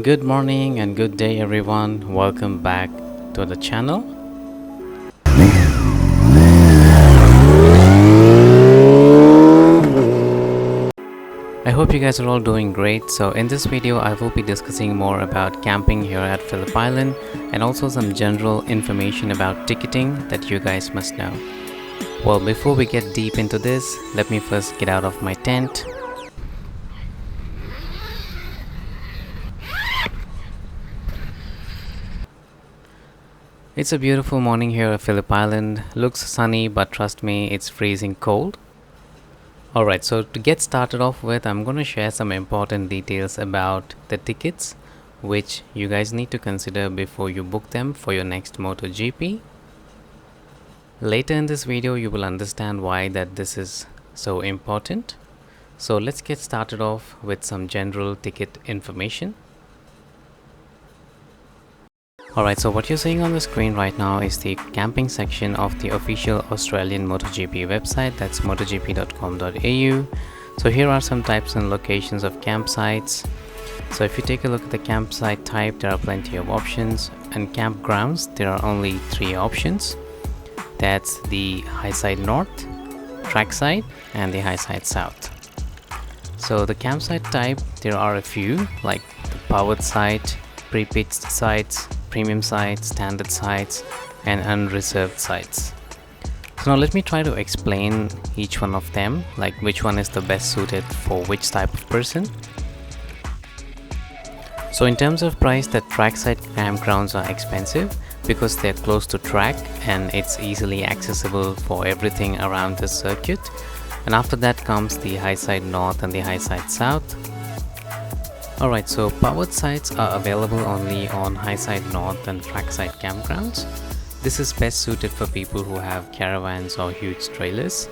Good morning and good day everyone. Welcome back to the channel. I hope you guys are all doing great. So in this video I will be discussing more about camping here at Phillip Island and also some general information about ticketing that you guys must know. Well, before we get deep into this, let me first get out of my tent. It's a beautiful morning here at Phillip Island. Looks sunny, but trust me, it's freezing cold. Alright, so to get started off with, I'm going to share some important details about the tickets which you guys need to consider before you book them for your next MotoGP. Later in this video, you will understand why that this is so important. So let's get started off with some general ticket information. Alright, so what you're seeing on the screen right now is the camping section of the official Australian MotoGP website. That's motogp.com.au. So here are some types and locations of campsites. So if you take a look at the campsite type, there are plenty of options, and campgrounds, there are only 3 options. That's the Highside North, Trackside, and the Highside South. So the campsite type, there are a few like the powered site, pre-pitched sites, premium sites, standard sites, and unreserved sites. So now let me try to explain each one of them, like which one is the best suited for which type of person. So in terms of price, the trackside campgrounds are expensive because they're close to track and it's easily accessible for everything around the circuit. And after that comes the Highside North and the Highside South. Alright, so powered sites are available only on Highside North and Trackside campgrounds. This is best suited for people who have caravans or huge trailers.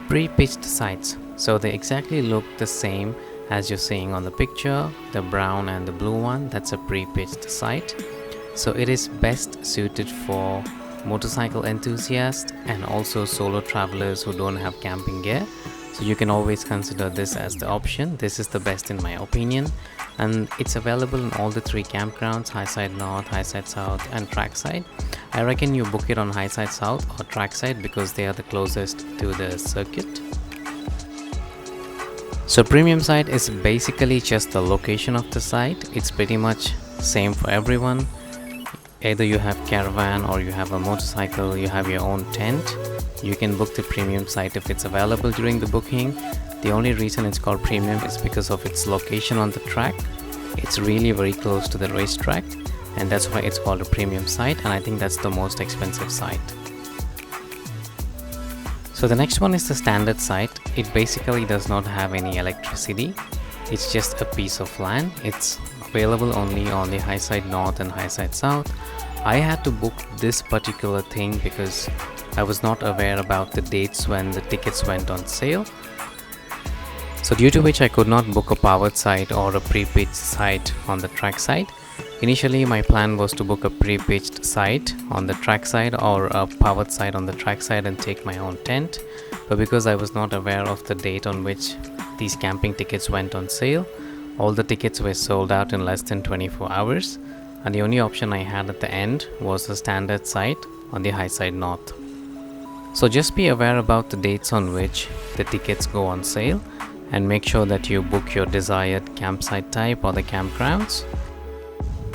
Pre-pitched sites, so they exactly look the same as you're seeing on the picture. The brown and the blue one, that's a pre-pitched site. So it is best suited for motorcycle enthusiasts and also solo travelers who don't have camping gear. So you can always consider this as the option. This is the best in my opinion, and it's available in all the 3 campgrounds: Highside North, Highside South, and Trackside. I reckon you book it on Highside South or Trackside because they are the closest to the circuit. So premium site is basically just the location of the site. It's pretty much same for everyone. Either you have caravan or you have a motorcycle, you have your own tent, you can book the premium site if it's available during the booking. The only reason it's called premium is because of its location on the track. It's really very close to the racetrack, and that's why it's called a premium site, and I think that's the most expensive site. So the next one is the standard site. It basically does not have any electricity. It's just a piece of land. It's available only on the Highside North and Highside South. I had to book this particular thing because I was not aware about the dates when the tickets went on sale. So due to which I could not book a powered site or a pre-pitched site on the track side. Initially my plan was to book a pre-pitched site on the track side or a powered site on the track side and take my own tent. But because I was not aware of the date on which these camping tickets went on sale, all the tickets were sold out in less than 24 hours. And the only option I had at the end was a standard site on the Highside North. So just be aware about the dates on which the tickets go on sale and make sure that you book your desired campsite type or the campgrounds.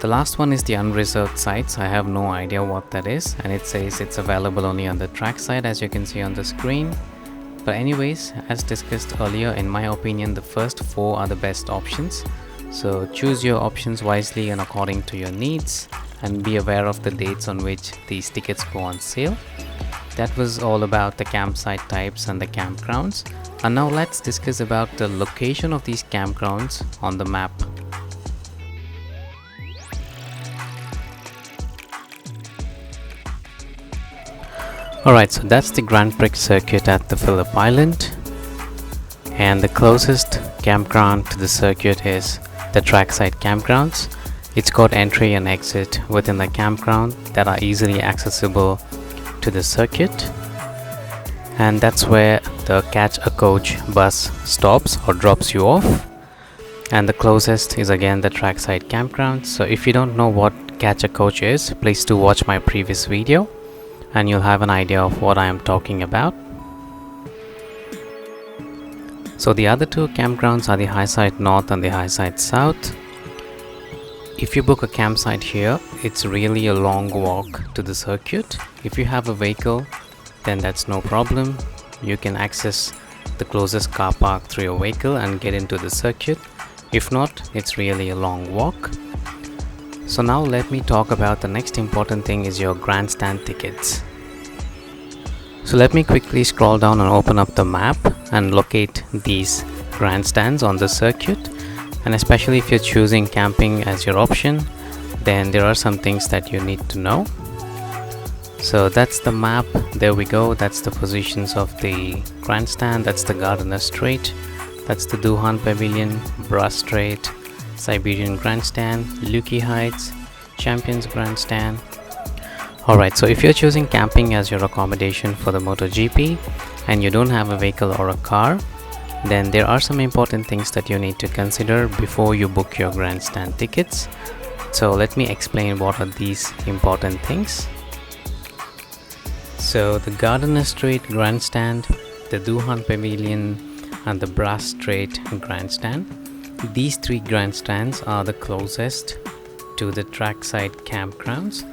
The last one is the unreserved sites. I have no idea what that is, and it says it's available only on the track side, as you can see on the screen. But anyways, as discussed earlier, in my opinion the first 4 are the best options. So choose your options wisely and according to your needs, and be aware of the dates on which these tickets go on sale. That was all about the campsite types and the campgrounds. And now let's discuss about the location of these campgrounds on the map. Alright, so that's the Grand Prix circuit at the Phillip Island. And the closest campground to the circuit is the trackside campgrounds. It's got entry and exit within the campground that are easily accessible to the circuit, and that's where the catch a coach bus stops or drops you off. and the closest is again the trackside campground. So if you don't know what catch a coach is, please do watch my previous video and you'll have an idea of what I am talking about. So the other two campgrounds are the Highside North and the Highside South. If you book a campsite here, it's really a long walk to the circuit. If you have a vehicle, then that's no problem. You can access the closest car park through your vehicle and get into the circuit. If not, it's really a long walk. So now let me talk about the next important thing is your grandstand tickets. So let me quickly scroll down and open up the map and locate these grandstands on the circuit. And especially if you're choosing camping as your option, then there are some things that you need to know. So that's the map. There we go. That's the positions of the grandstand. That's the Gardiner Strait. That's the Duhan Pavilion, Brass Strait, Siberian Grandstand, Lukey Heights, Champions Grandstand. Alright, so if you're choosing camping as your accommodation for the MotoGP and you don't have a vehicle or a car, then there are some important things that you need to consider before you book your grandstand tickets. So let me explain what are these important things. So the Gardiner Strait Grandstand, the Duhan Pavilion and the Brass Strait Grandstand. These three grandstands are the closest to the trackside campgrounds.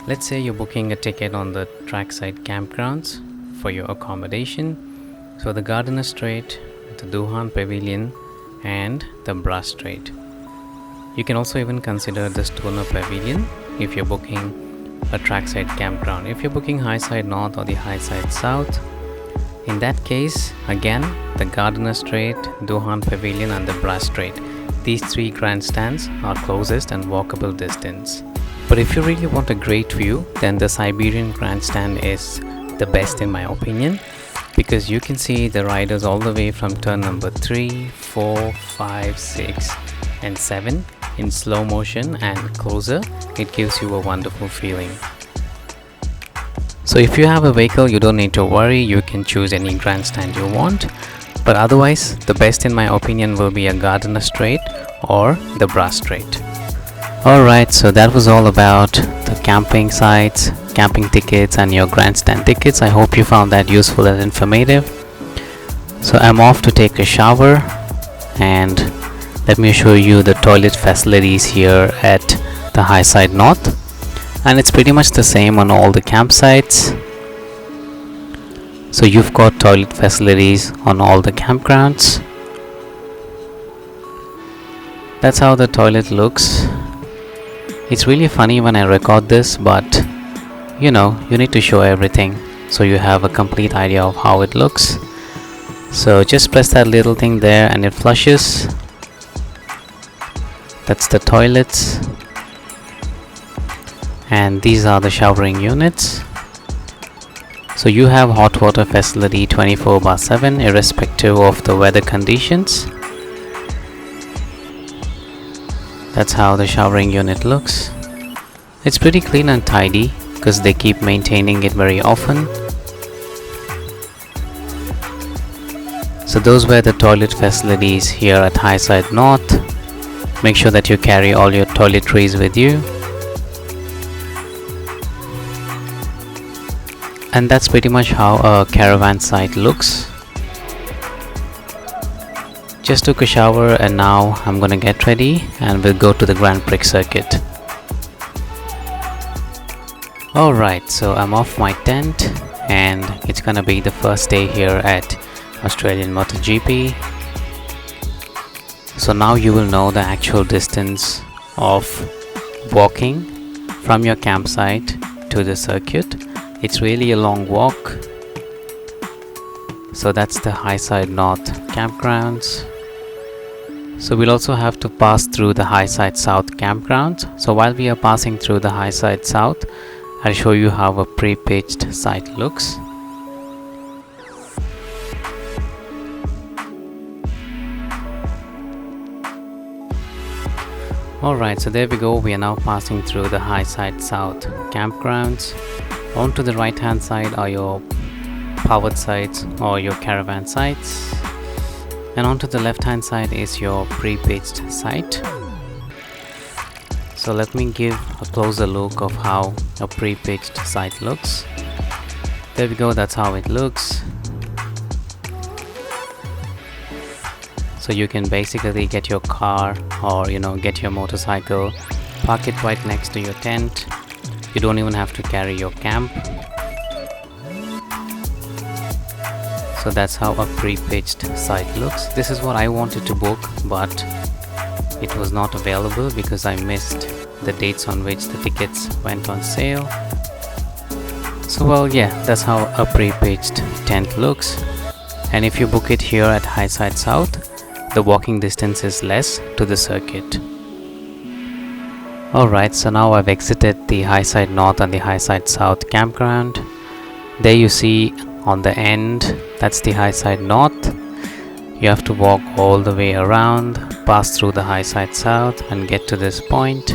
Let's say you're booking a ticket on the trackside campgrounds for your accommodation. So the Gardiner Strait, the Duhan Pavilion and the Brass Strait. You can also even consider the Stoner Pavilion if you're booking a trackside campground. If you're booking Highside North or the Highside South, in that case, again, the Gardiner Strait, Duhan Pavilion and the Brass Strait. These three grandstands are closest and walkable distance. But if you really want a great view, then the Siberian Grandstand is the best in my opinion, because you can see the riders all the way from turn number 3, 4, 5, 6 and 7 in slow motion and closer. It gives you a wonderful feeling. So if you have a vehicle, you don't need to worry, you can choose any grandstand you want. But otherwise, the best in my opinion will be a Gardiner Strait or the Brass Strait. Alright, so that was all about the camping sites, camping tickets and your grandstand tickets. I hope you found that useful and informative. So I'm off to take a shower and let me show you the toilet facilities here at the Highside North. And it's pretty much the same on all the campsites. So you've got toilet facilities on all the campgrounds. That's how the toilet looks. It's really funny when I record this, but you know, you need to show everything so you have a complete idea of how it looks. So just press that little thing there and it flushes. That's the toilets. And these are the showering units. So you have hot water facility 24/7 irrespective of the weather conditions. That's how the showering unit looks. It's pretty clean and tidy because they keep maintaining it very often. So those were the toilet facilities here at Highside North. Make sure that you carry all your toiletries with you. And that's pretty much how a caravan site looks. Just took a shower and now I'm gonna get ready and we'll go to the Grand Prix circuit. Alright, so I'm off my tent and it's gonna be the first day here at Australian MotoGP. So now you will know the actual distance of walking from your campsite to the circuit. It's really a long walk. So that's the Highside North campgrounds. So we'll also have to pass through the Highside South campgrounds. So while we are passing through the Highside South, I'll show you how a pre-pitched site looks. Alright, so there we go. We are now passing through the Highside South campgrounds. On to the right hand side are your powered sites or your caravan sites. And onto the left hand side is your pre-pitched site. So let me give a closer look of how a pre-pitched site looks. There we go, that's how it looks. So you can basically get your car or get your motorcycle, park it right next to your tent. You don't even have to carry your camp. So that's how a pre-pitched site looks. This is what I wanted to book, but it was not available because I missed the dates on which the tickets went on sale. So well, yeah, that's how a pre-pitched tent looks. And if you book it here at Highside South, the walking distance is less to the circuit. Alright, so now I've exited the Highside North and the Highside South campground. There you see on the end, that's the Highside North. You have to walk all the way around, pass through the Highside South and get to this point.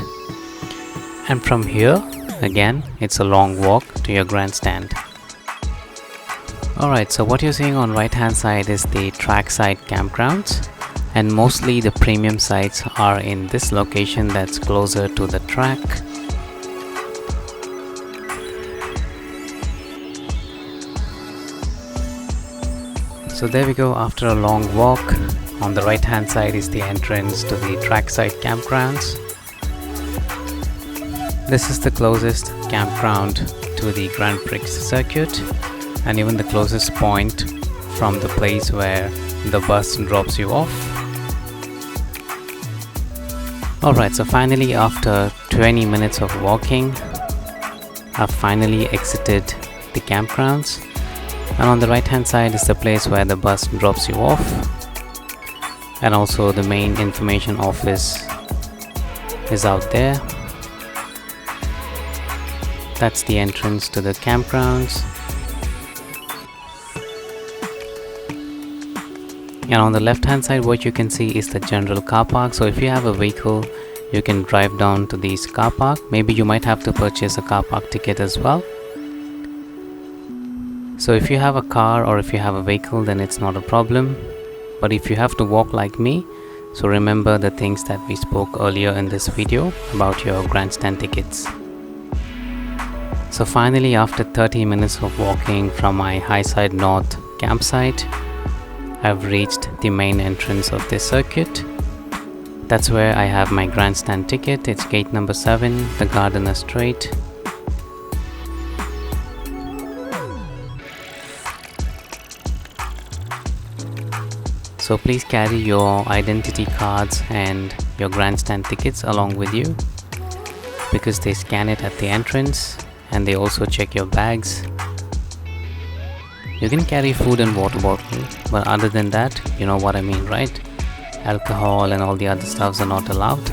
And from here, again, it's a long walk to your grandstand. Alright, so what you're seeing on right hand side is the trackside campgrounds. And mostly the premium sites are in this location that's closer to the track. So there we go, after a long walk, on the right hand side is the entrance to the trackside campgrounds. This is the closest campground to the Grand Prix circuit and even the closest point from the place where the bus drops you off. Alright, so finally after 20 minutes of walking, I've finally exited the campgrounds. And on the right hand side is the place where the bus drops you off. And also the main information office is out there. That's the entrance to the campgrounds. And on the left hand side what you can see is the general car park. So if you have a vehicle, you can drive down to this car park. Maybe you might have to purchase a car park ticket as well. So if you have a car or if you have a vehicle, then it's not a problem. But if you have to walk like me, so remember the things that we spoke earlier in this video about your grandstand tickets. So finally, after 30 minutes of walking from my Highside North campsite, I've reached the main entrance of this circuit. That's where I have my grandstand ticket. It's gate number 7, the Gardiner Straight. So please carry your identity cards and your grandstand tickets along with you because they scan it at the entrance and they also check your bags. You can carry food and water bottle, but other than that, you know what I mean, right? Alcohol and all the other stuffs are not allowed.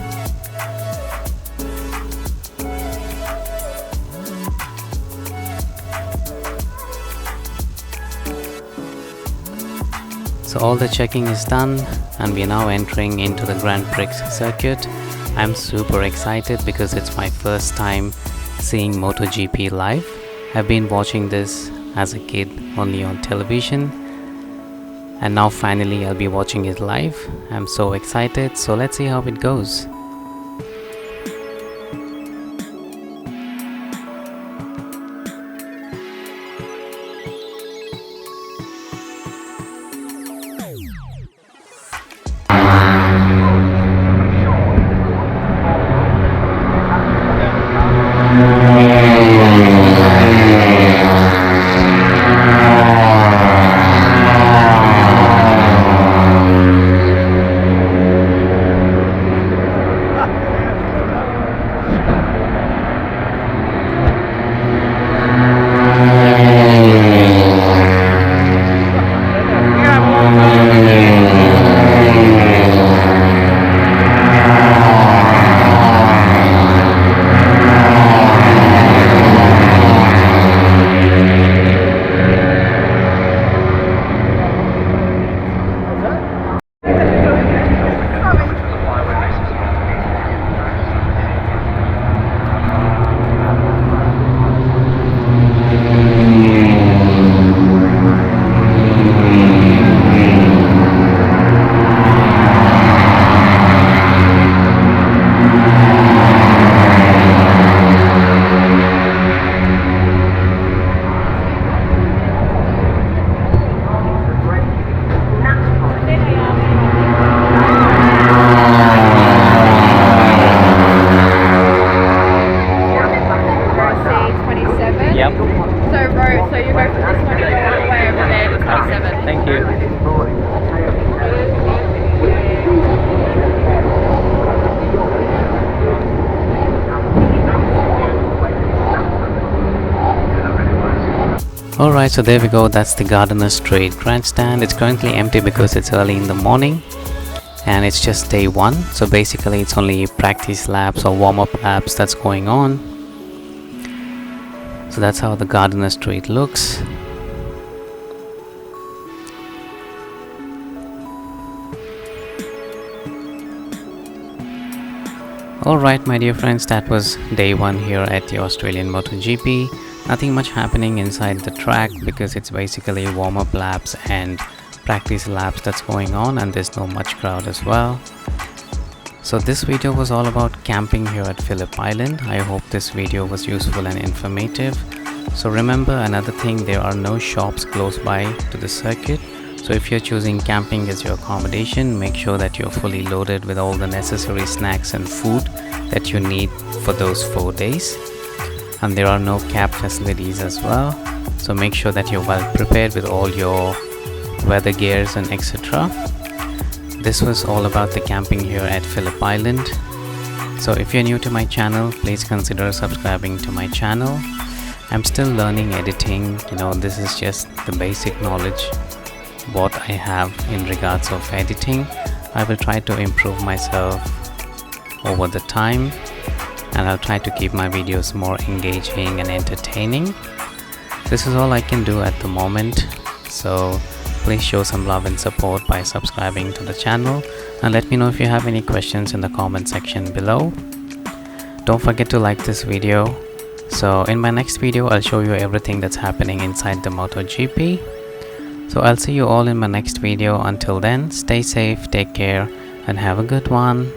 So all the checking is done and we are now entering into the Grand Prix circuit. I'm super excited because it's my first time seeing MotoGP live. I've been watching this as a kid only on television and now finally I'll be watching it live. I'm so excited, so let's see how it goes. Alright, so there we go, that's the Gardiner Street grandstand. It's currently empty because it's early in the morning and it's just day one, so basically it's only practice laps or warm-up laps that's going on. So that's how the Gardiner Street looks. Alright my dear friends, that was day one here at the Australian MotoGP. Nothing much happening inside the track because it's basically warm-up laps and practice laps that's going on, and there's no much crowd as well. So this video was all about camping here at Phillip Island. I hope this video was useful and informative. So remember another thing, there are no shops close by to the circuit. So if you're choosing camping as your accommodation, make sure that you're fully loaded with all the necessary snacks and food that you need for those 4 days. And there are no cab facilities as well. So make sure that you're well prepared with all your weather gears and etc. This was all about the camping here at Phillip Island. So if you're new to my channel, please consider subscribing to my channel. I'm still learning editing, this is just the basic knowledge what I have in regards of editing. I will try to improve myself over the time, and I'll try to keep my videos more engaging and entertaining. This is all I can do at the moment, so please show some love and support by subscribing to the channel, and let me know if you have any questions in the comment section below. Don't forget to like this video. So in my next video I'll show you everything that's happening inside the MotoGP. So I'll see you all in my next video. Until then, stay safe, take care, and have a good one.